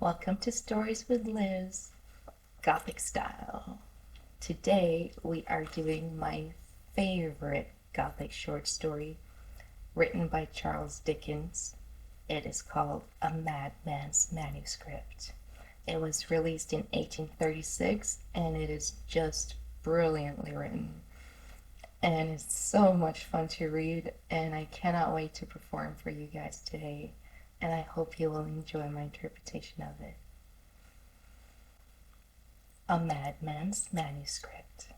Welcome to Stories with Liz, Gothic style. Today we are doing my favorite Gothic short story written by Charles Dickens. It is called A Madman's Manuscript. It was released in 1836 and it is just brilliantly written. And it's so much fun to read, and I cannot wait to perform for you guys today. And I hope you will enjoy my interpretation of it. A Madman's Manuscript.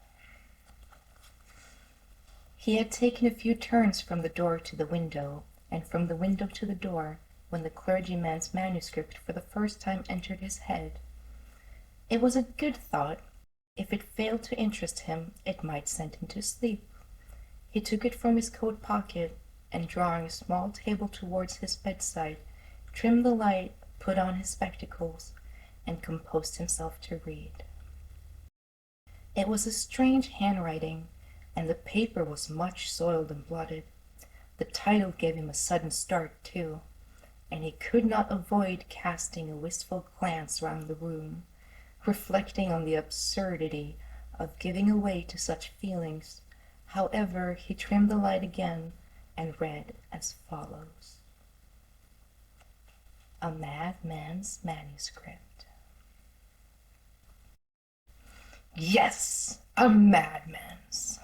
He had taken a few turns from the door to the window, and from the window to the door, when the clergyman's manuscript for the first time entered his head. It was a good thought. If it failed to interest him, it might send him to sleep. He took it from his coat pocket, and drawing a small table towards his bedside, trimmed the light, put on his spectacles, and composed himself to read. It was a strange handwriting, and the paper was much soiled and blotted. The title gave him a sudden start, too, and he could not avoid casting a wistful glance round the room, reflecting on the absurdity of giving way to such feelings. However, he trimmed the light again and read as follows. A Madman's Manuscript. Yes, a madman's.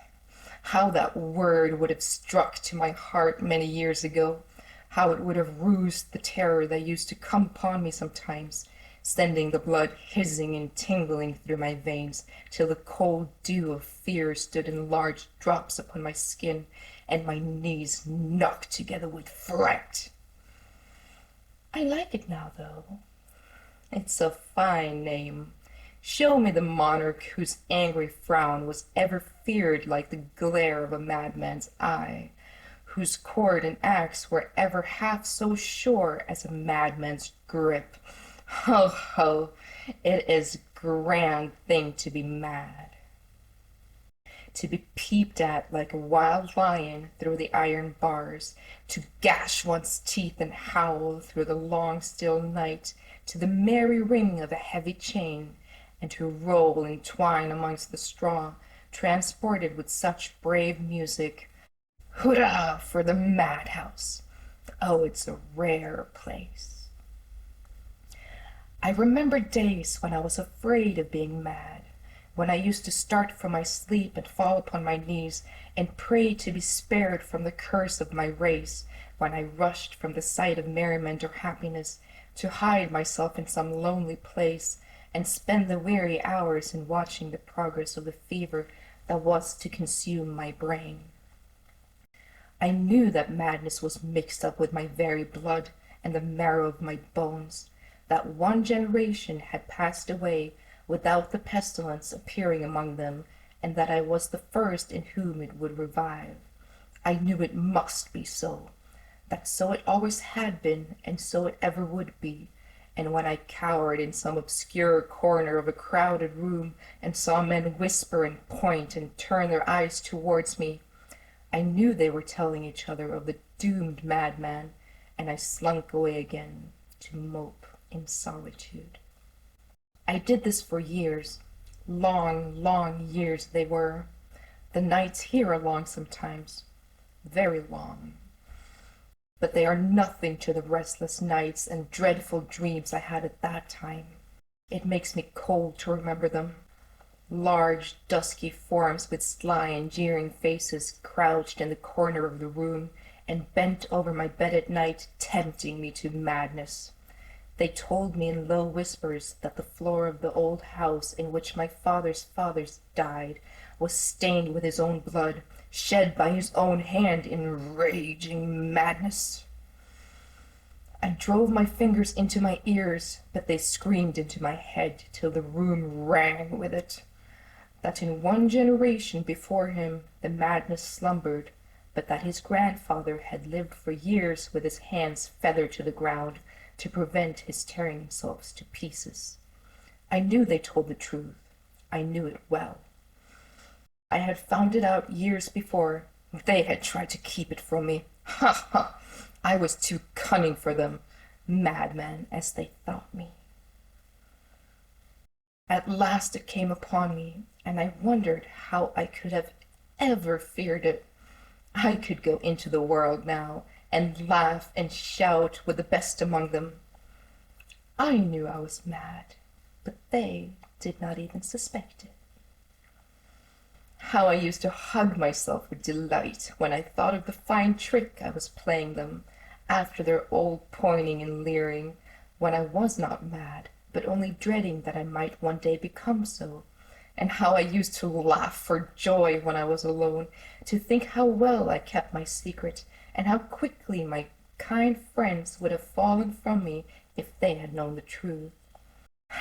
How that word would have struck to my heart many years ago. How it would have roused the terror that used to come upon me sometimes, sending the blood hissing and tingling through my veins, till the cold dew of fear stood in large drops upon my skin, and my knees knocked together with fright. I like it now, though. It's a fine name. Show me the monarch whose angry frown was ever feared like the glare of a madman's eye, whose cord and axe were ever half so sure as a madman's grip. Ho, ho, it is a grand thing to be mad. To be peeped at like a wild lion through the iron bars, to gash one's teeth and howl through the long still night to the merry ring of a heavy chain, and to roll and twine amongst the straw, transported with such brave music. Hurrah for the madhouse! Oh, it's a rare place. I remember days when I was afraid of being mad, when I used to start from my sleep and fall upon my knees and pray to be spared from the curse of my race, when I rushed from the sight of merriment or happiness to hide myself in some lonely place and spend the weary hours in watching the progress of the fever that was to consume my brain. I knew that madness was mixed up with my very blood and the marrow of my bones, that one generation had passed away without the pestilence appearing among them, and that I was the first in whom it would revive. I knew it must be so, that so it always had been, and so it ever would be. And when I cowered in some obscure corner of a crowded room and saw men whisper and point and turn their eyes towards me, I knew they were telling each other of the doomed madman, and I slunk away again to mope in solitude. I did this for years. Long, long years they were. The nights here are long sometimes, very long. But they are nothing to the restless nights and dreadful dreams I had at that time. It makes me cold to remember them. Large, dusky forms with sly and jeering faces crouched in the corner of the room and bent over my bed at night, tempting me to madness. They told me in low whispers that the floor of the old house in which my father's fathers died was stained with his own blood, shed by his own hand in raging madness. I drove my fingers into my ears, but they screamed into my head till the room rang with it. That in one generation before him the madness slumbered, but that his grandfather had lived for years with his hands feathered to the ground, to prevent his tearing themselves to pieces. I knew they told the truth. I knew it well. I had found it out years before. They had tried to keep it from me. Ha ha! I was too cunning for them, madman as they thought me. At last it came upon me, and I wondered how I could have ever feared it. I could go into the world now and laugh and shout with the best among them. I knew I was mad, but they did not even suspect it. How I used to hug myself with delight when I thought of the fine trick I was playing them, after their old pointing and leering, when I was not mad, but only dreading that I might one day become so, and how I used to laugh for joy when I was alone, to think how well I kept my secret, and how quickly my kind friends would have fallen from me if they had known the truth.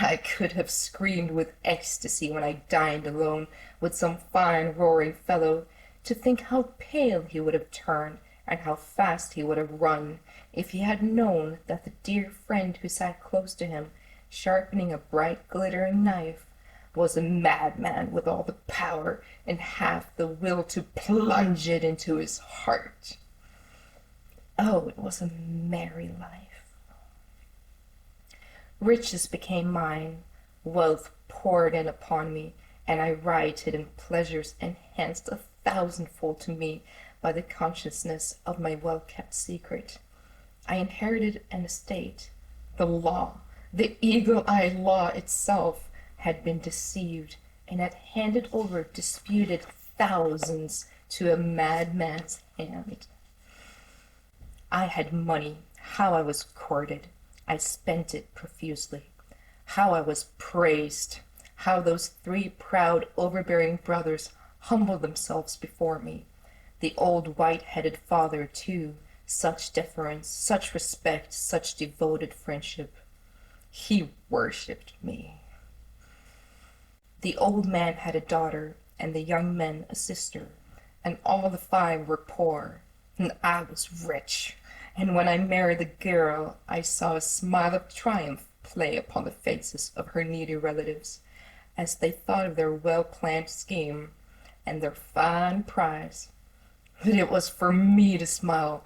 I could have screamed with ecstasy when I dined alone with some fine roaring fellow, to think how pale he would have turned, and how fast he would have run, if he had known that the dear friend who sat close to him, sharpening a bright glittering knife, was a madman with all the power and half the will to plunge it into his heart. Oh, it was a merry life. Riches became mine, wealth poured in upon me, and I rioted in pleasures enhanced 1,000-fold to me by the consciousness of my well-kept secret. I inherited an estate. The law, the eagle-eyed law itself, had been deceived, and had handed over disputed thousands to a madman's hand. I had money. How I was courted! I spent it profusely. How I was praised! How those 3 proud, overbearing brothers humbled themselves before me. The old white-headed father, too, such deference, such respect, such devoted friendship. He worshipped me. The old man had a daughter, and the young men a sister, and all the 5 were poor, and I was rich. And when I married the girl, I saw a smile of triumph play upon the faces of her needy relatives, as they thought of their well-planned scheme and their fine prize. But it was for me to smile,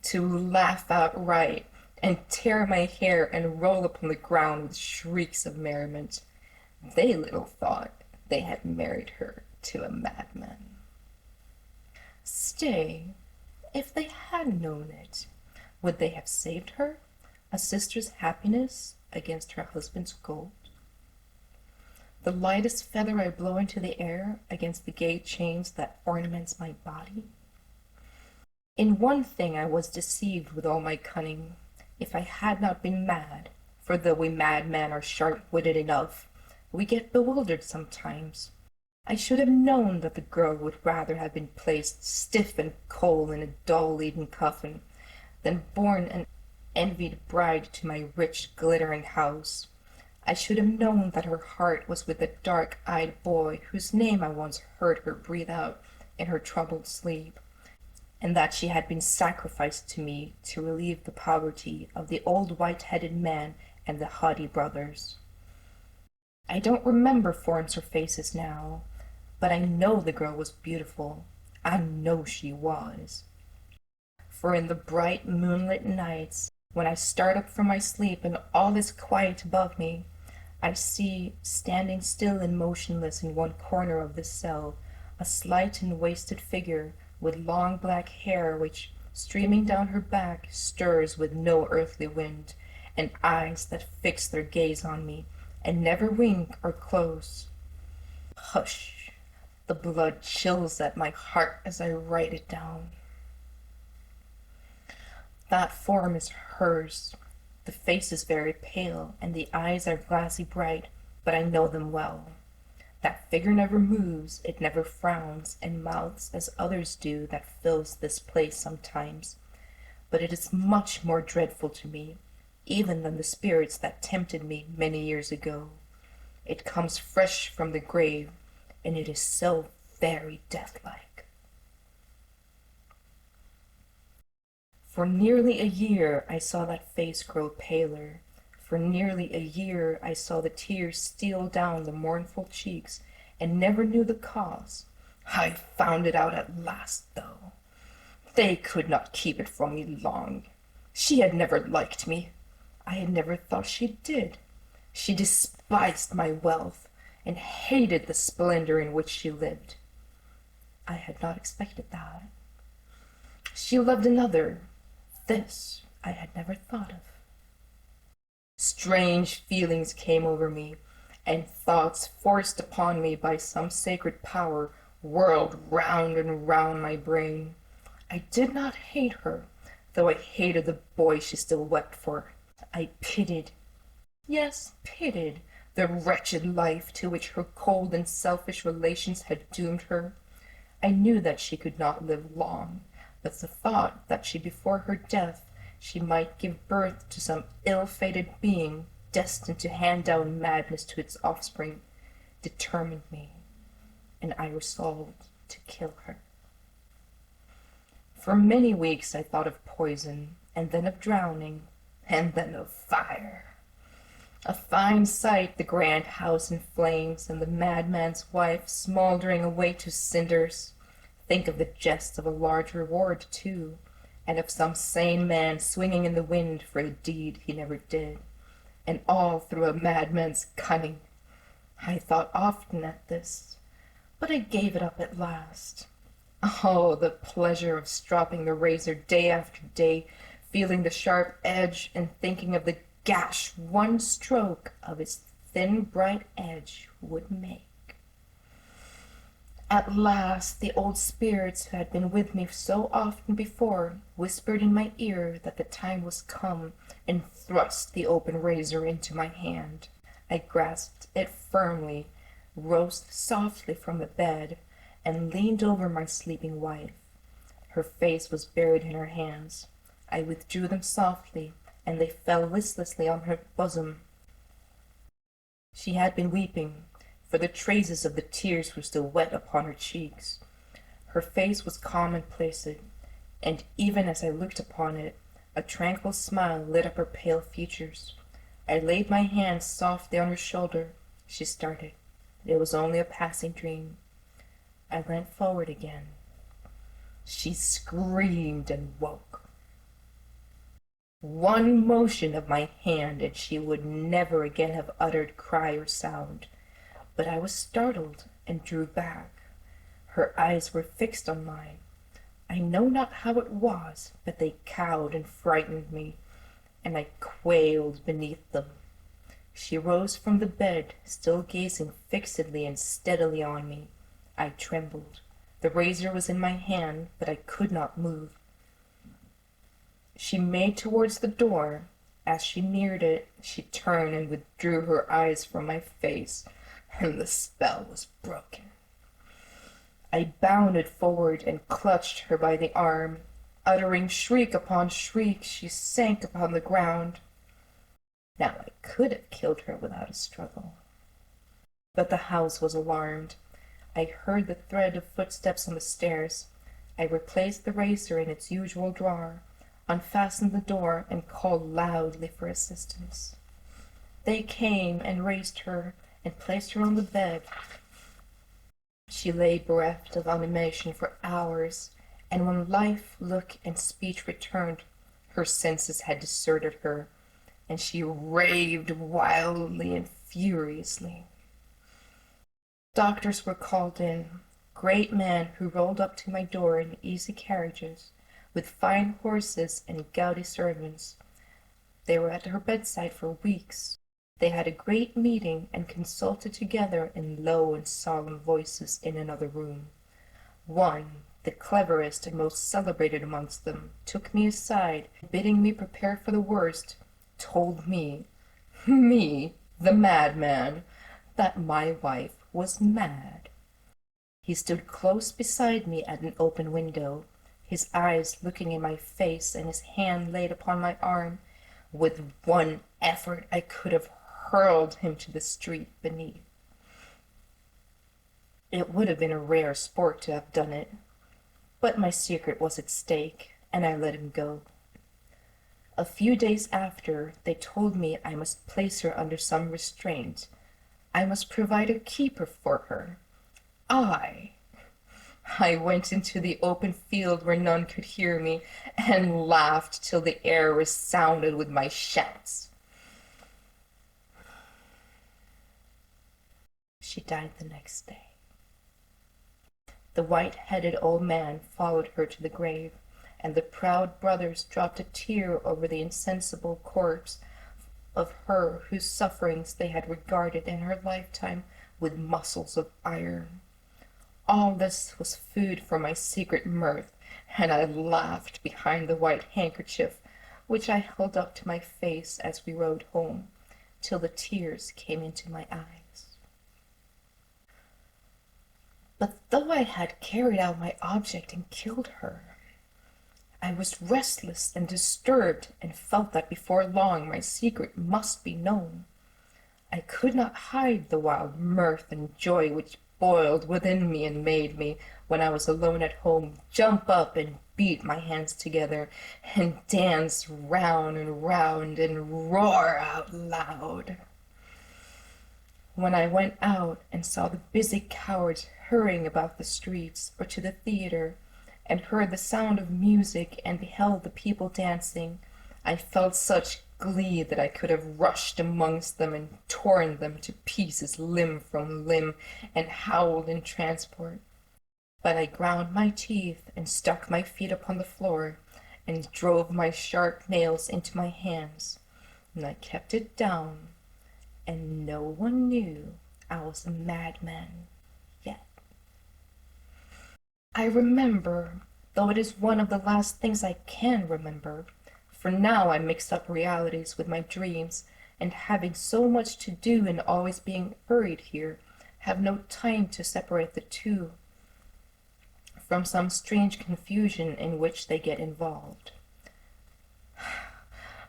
to laugh outright, and tear my hair and roll upon the ground with shrieks of merriment. They little thought they had married her to a madman. Stay, if they had known it, would they have saved her, a sister's happiness against her husband's gold? The lightest feather I blow into the air against the gay chains that ornaments my body? In one thing I was deceived with all my cunning. If I had not been mad, for though we madmen are sharp-witted enough, we get bewildered sometimes, I should have known that the girl would rather have been placed stiff and cold in a dull-leaden coffin than borne an envied bride to my rich, glittering house. I should have known that her heart was with the dark-eyed boy whose name I once heard her breathe out in her troubled sleep, and that she had been sacrificed to me to relieve the poverty of the old white-headed man and the haughty brothers. I don't remember forms or faces now, but I know the girl was beautiful. I know she was. For in the bright moonlit nights, when I start up from my sleep and all is quiet above me, I see, standing still and motionless in one corner of the cell, a slight and wasted figure with long black hair which, streaming down her back, stirs with no earthly wind, and eyes that fix their gaze on me, and never wink or close. Hush! The blood chills at my heart as I write it down. That form is hers. The face is very pale, and the eyes are glassy bright, but I know them well. That figure never moves, it never frowns, and mouths as others do that fills this place sometimes. But it is much more dreadful to me, even than the spirits that tempted me many years ago. It comes fresh from the grave, and it is so very deathlike. For nearly a year I saw that face grow paler. For nearly a year I saw the tears steal down the mournful cheeks, and never knew the cause. I found it out at last, though. They could not keep it from me long. She had never liked me. I had never thought she did. She despised my wealth and hated the splendor in which she lived. I had not expected that. She loved another. This I had never thought of. Strange feelings came over me, and thoughts forced upon me by some sacred power whirled round and round my brain. I did not hate her, though I hated the boy she still wept for. I pitied, yes, pitied, the wretched life to which her cold and selfish relations had doomed her. I knew that she could not live long, but the thought that before her death she might give birth to some ill-fated being destined to hand down madness to its offspring determined me, and I resolved to kill her. For many weeks I thought of poison, and then of drowning, and then of fire. A fine sight, the grand house in flames, and the madman's wife smouldering away to cinders. Think of the jest of a large reward, too, and of some sane man swinging in the wind for a deed he never did, and all through a madman's cunning. I thought often at this, but I gave it up at last. Oh, the pleasure of stropping the razor day after day, feeling the sharp edge, and thinking of the gash one stroke of its thin bright edge would make. At last the old spirits who had been with me so often before whispered in my ear that the time was come, and thrust the open razor into my hand. I grasped it firmly, rose softly from the bed, and leaned over my sleeping wife. Her face was buried in her hands. I withdrew them softly, and they fell listlessly on her bosom. She had been weeping, for the traces of the tears were still wet upon her cheeks. Her face was calm and placid, and even as I looked upon it, a tranquil smile lit up her pale features. I laid my hand softly on her shoulder. She started. It was only a passing dream. I leant forward again. She screamed and woke. One motion of my hand, and she would never again have uttered cry or sound. But I was startled and drew back. Her eyes were fixed on mine. I know not how it was, but they cowed and frightened me, and I quailed beneath them. She rose from the bed, still gazing fixedly and steadily on me. I trembled. The razor was in my hand, but I could not move. She made towards the door. As she neared it, she turned and withdrew her eyes from my face, and the spell was broken. I bounded forward and clutched her by the arm. Uttering shriek upon shriek, she sank upon the ground. Now I could have killed her without a struggle. But the house was alarmed. I heard the tread of footsteps on the stairs. I replaced the razor in its usual drawer, unfastened the door, and called loudly for assistance. They came and raised her and placed her on the bed. She lay bereft of animation for hours, and when life, look, and speech returned, her senses had deserted her, and she raved wildly and furiously. Doctors were called in, great men who rolled up to my door in easy carriages, with fine horses and gouty servants. They were at her bedside for weeks. They had a great meeting and consulted together in low and solemn voices in another room. One, the cleverest and most celebrated amongst them, took me aside, bidding me prepare for the worst, told me, the madman, that my wife was mad. He stood close beside me at an open window, his eyes looking in my face and his hand laid upon my arm. With one effort I could have hurled him to the street beneath. It would have been a rare sport to have done it, but my secret was at stake, and I let him go. A few days after, they told me I must place her under some restraint. I must provide a keeper for her. I went into the open field where none could hear me, and laughed till the air resounded with my shouts. She died the next day. The white-headed old man followed her to the grave, and the proud brothers dropped a tear over the insensible corpse of her whose sufferings they had regarded in her lifetime with muscles of iron. All this was food for my secret mirth, and I laughed behind the white handkerchief which I held up to my face as we rode home, till the tears came into my eyes. But though I had carried out my object and killed her, I was restless and disturbed, and felt that before long my secret must be known. I could not hide the wild mirth and joy which boiled within me and made me, when I was alone at home, jump up and beat my hands together, and dance round and roar out loud. When I went out and saw the busy cowards hurrying about the streets or to the theatre, and heard the sound of music and beheld the people dancing, I felt such glee that I could have rushed amongst them and torn them to pieces limb from limb, and howled in transport. But I ground my teeth and stuck my feet upon the floor, and drove my sharp nails into my hands, and I kept it down, and no one knew I was a madman yet. I remember, though it is one of the last things I can remember, for now I mix up realities with my dreams, and having so much to do and always being hurried here, have no time to separate the two from some strange confusion in which they get involved.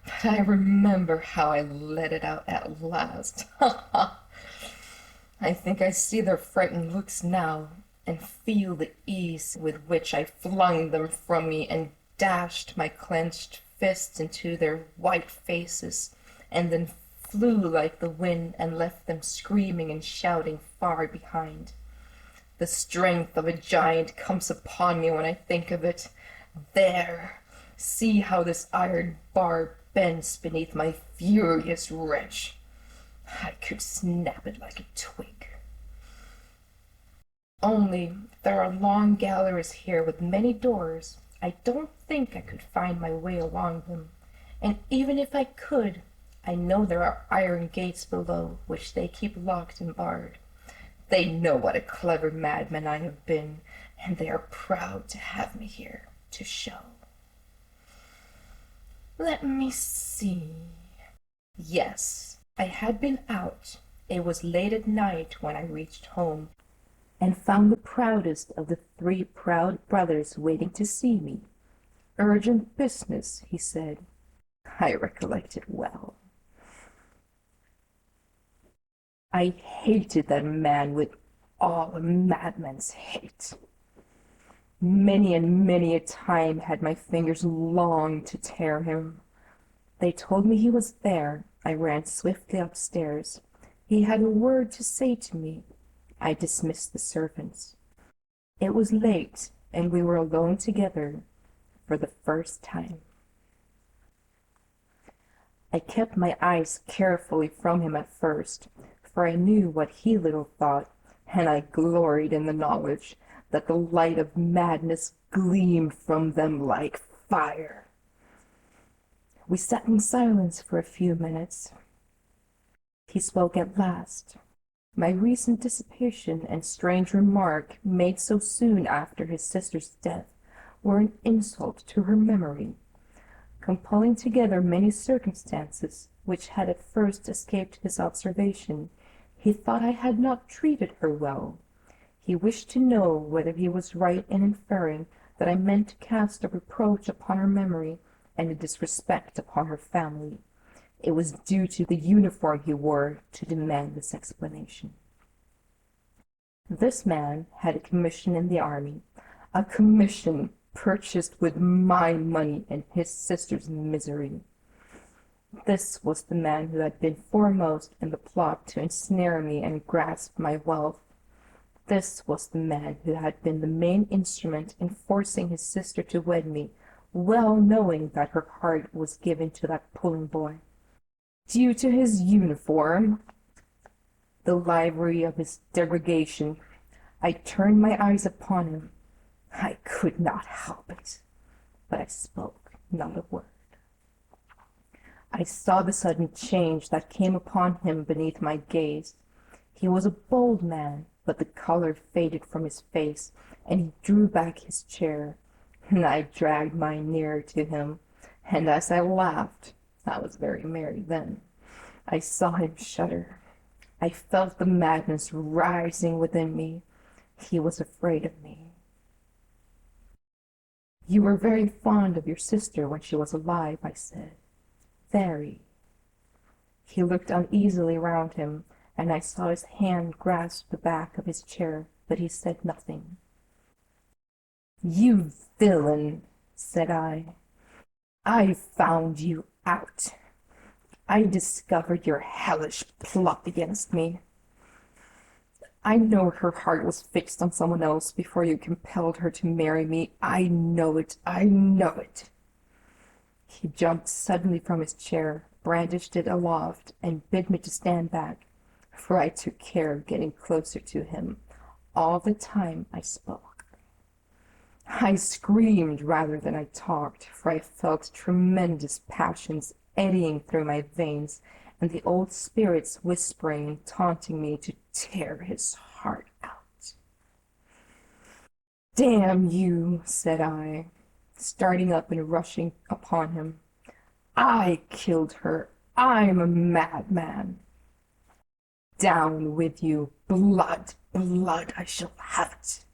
But I remember how I let it out at last. I think I see their frightened looks now, and feel the ease with which I flung them from me and dashed my clenched fists into their white faces, and then flew like the wind and left them screaming and shouting far behind. The strength of a giant comes upon me when I think of it. There, see how this iron bar bends beneath my furious wrench. I could snap it like a twig. Only there are long galleries here with many doors. I don't think I could find my way along them, and even if I could, I know there are iron gates below, which they keep locked and barred. They know what a clever madman I have been, and they are proud to have me here to show. Let me see. Yes, I had been out. It was late at night when I reached home, and found the proudest of the 3 proud brothers waiting to see me. Urgent business, he said. I recollect it well. I hated that man with all a madman's hate. Many and many a time had my fingers longed to tear him. They told me he was there. I ran swiftly upstairs. He had a word to say to me. I dismissed the servants. It was late, and we were alone together for the first time. I kept my eyes carefully from him at first, for I knew what he little thought, and I gloried in the knowledge that the light of madness gleamed from them like fire. We sat in silence for a few minutes. He spoke at last. My recent dissipation and strange remark, made so soon after his sister's death, were an insult to her memory. Compelling together many circumstances which had at first escaped his observation, he thought I had not treated her well. He wished to know whether he was right in inferring that I meant to cast a reproach upon her memory and a disrespect upon her family. It was due to the uniform he wore to demand this explanation. This man had a commission in the army, a commission purchased with my money and his sister's misery. This was the man who had been foremost in the plot to ensnare me and grasp my wealth. This was the man who had been the main instrument in forcing his sister to wed me, well knowing that her heart was given to that puling boy. Due to his uniform, the livery of his degradation. I turned my eyes upon him. I could not help it, but I spoke not a word. I saw the sudden change that came upon him beneath my gaze. He was a bold man, but the color faded from his face, and he drew back his chair. And I dragged mine nearer to him, and as I laughed, I was very merry then, I saw him shudder. I felt the madness rising within me. He was afraid of me. "You were very fond of your sister when she was alive," I said. "Very." He looked uneasily round him, and I saw his hand grasp the back of his chair, but he said nothing. "You villain," said I. "I found you out. I discovered your hellish plot against me. I know her heart was fixed on someone else before you compelled her to marry me. I know it. I know it." He jumped suddenly from his chair, brandished it aloft, and bid me to stand back, for I took care of getting closer to him all the time I spoke. I screamed rather than I talked, for I felt tremendous passions eddying through my veins, and the old spirits whispering and taunting me to tear his heart out. "Damn you," said I, starting up and rushing upon him. "I killed her. I'm a madman. Down with you. Blood, blood, I shall have it."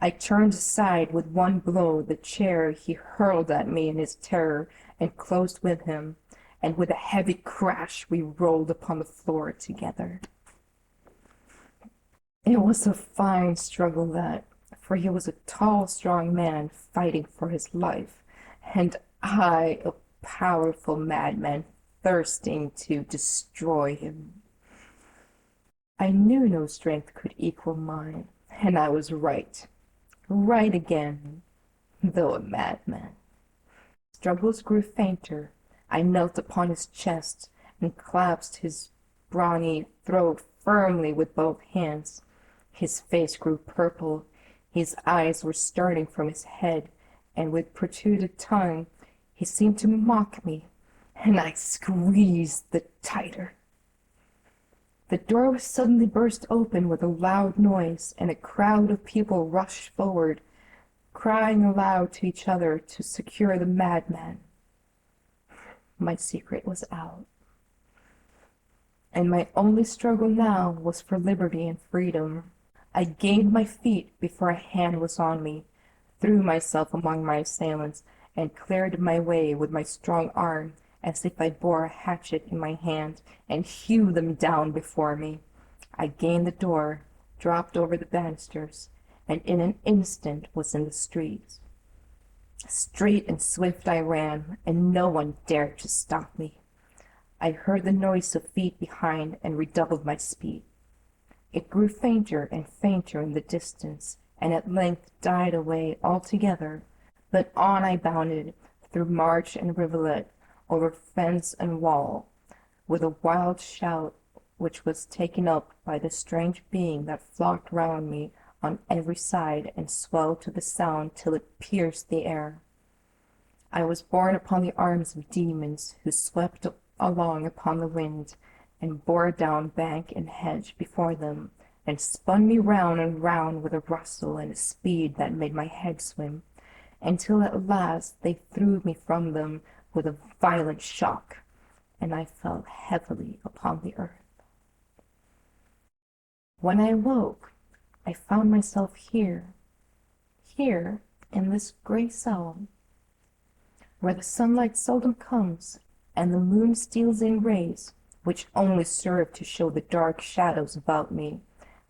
I turned aside with one blow the chair he hurled at me in his terror, and closed with him, and with a heavy crash we rolled upon the floor together. It was a fine struggle that, for he was a tall, strong man fighting for his life, and I a powerful madman thirsting to destroy him. I knew no strength could equal mine, and I was right again, though a madman. Struggles grew fainter. I knelt upon his chest and clasped his brawny throat firmly with both hands. His face grew purple. His eyes were starting from his head, and with protruded tongue he seemed to mock me, and I squeezed the tighter. The door was suddenly burst open with a loud noise, and a crowd of people rushed forward, crying aloud to each other to secure the madman. My secret was out, and my only struggle now was for liberty and freedom. I gained my feet before a hand was on me, threw myself among my assailants, and cleared my way with my strong arm, as if I bore a hatchet in my hand, and hewed them down before me. I gained the door, dropped over the banisters, and in an instant was in the street. Straight and swift I ran, and no one dared to stop me. I heard the noise of feet behind, and redoubled my speed. It grew fainter and fainter in the distance, and at length died away altogether, but on I bounded, through marsh and rivulet, over fence and wall, with a wild shout which was taken up by the strange being that flocked round me on every side, and swelled to the sound till it pierced the air. I was borne upon the arms of demons, who swept along upon the wind, and bore down bank and hedge before them, and spun me round and round with a rustle and a speed that made my head swim, until at last they threw me from them with a violent shock, and I fell heavily upon the earth. When I awoke, I found myself here in this gray cell, where the sunlight seldom comes, and the moon steals in rays which only serve to show the dark shadows about me,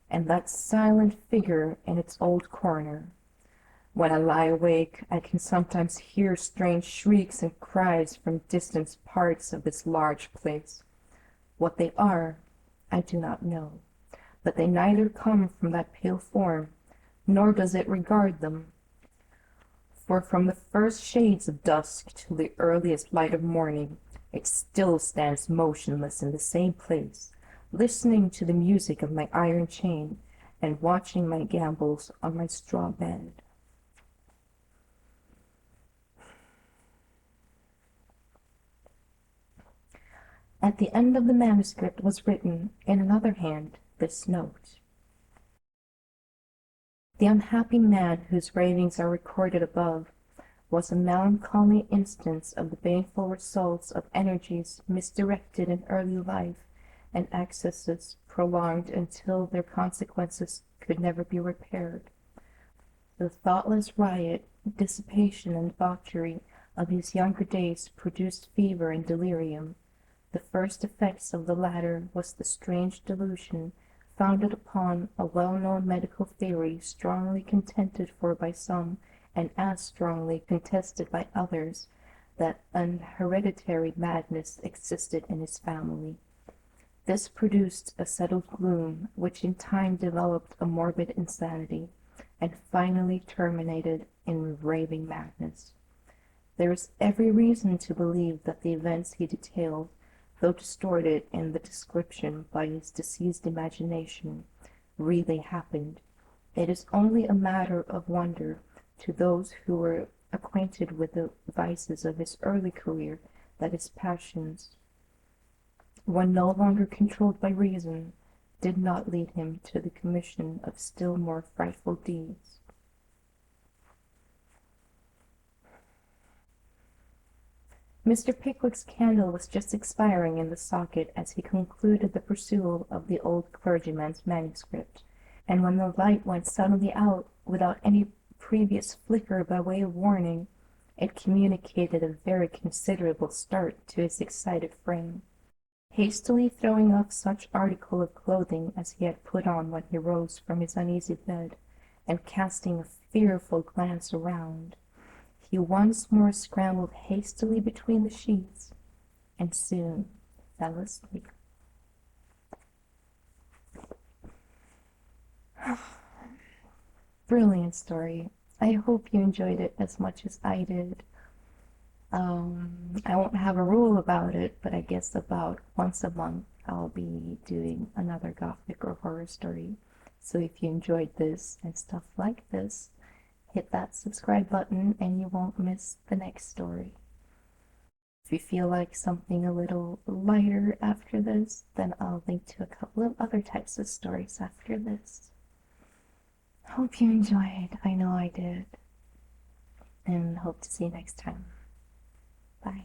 and that silent figure in its old corner. When I lie awake, I can sometimes hear strange shrieks and cries from distant parts of this large place. What they are, I do not know, but they neither come from that pale form, nor does it regard them. For from the first shades of dusk till the earliest light of morning, It still stands motionless in the same place, listening to the music of my iron chain and watching my gambols on my straw bed. At the end of the manuscript was written, in another hand, this note: "The unhappy man whose ravings are recorded above was a melancholy instance of the baneful results of energies misdirected in early life and excesses prolonged until their consequences could never be repaired. The thoughtless riot, dissipation, and debauchery of his younger days produced fever and delirium. The first effects of the latter was the strange delusion, founded upon a well-known medical theory strongly contended for by some and as strongly contested by others, that an hereditary madness existed in his family. This produced a settled gloom, which in time developed a morbid insanity, and finally terminated in raving madness. There is every reason to believe that the events he detailed, though distorted in the description by his diseased imagination, really happened. It is only a matter of wonder to those who were acquainted with the vices of his early career that his passions, when no longer controlled by reason, did not lead him to the commission of still more frightful deeds." Mr. Pickwick's candle was just expiring in the socket as he concluded the perusal of the old clergyman's manuscript, and when the light went suddenly out, without any previous flicker by way of warning, it communicated a very considerable start to his excited frame. Hastily throwing off such article of clothing as he had put on when he rose from his uneasy bed, and casting a fearful glance around, he once more scrambled hastily between the sheets, and soon fell asleep. Brilliant story. I hope you enjoyed it as much as I did. I won't have a rule about it, but I guess about once a month I'll be doing another Gothic or horror story. So if you enjoyed this and stuff like this, hit that subscribe button and you won't miss the next story. If you feel like something a little lighter after this, then I'll link to a couple of other types of stories after this. Hope you enjoyed. I know I did. And hope to see you next time. Bye.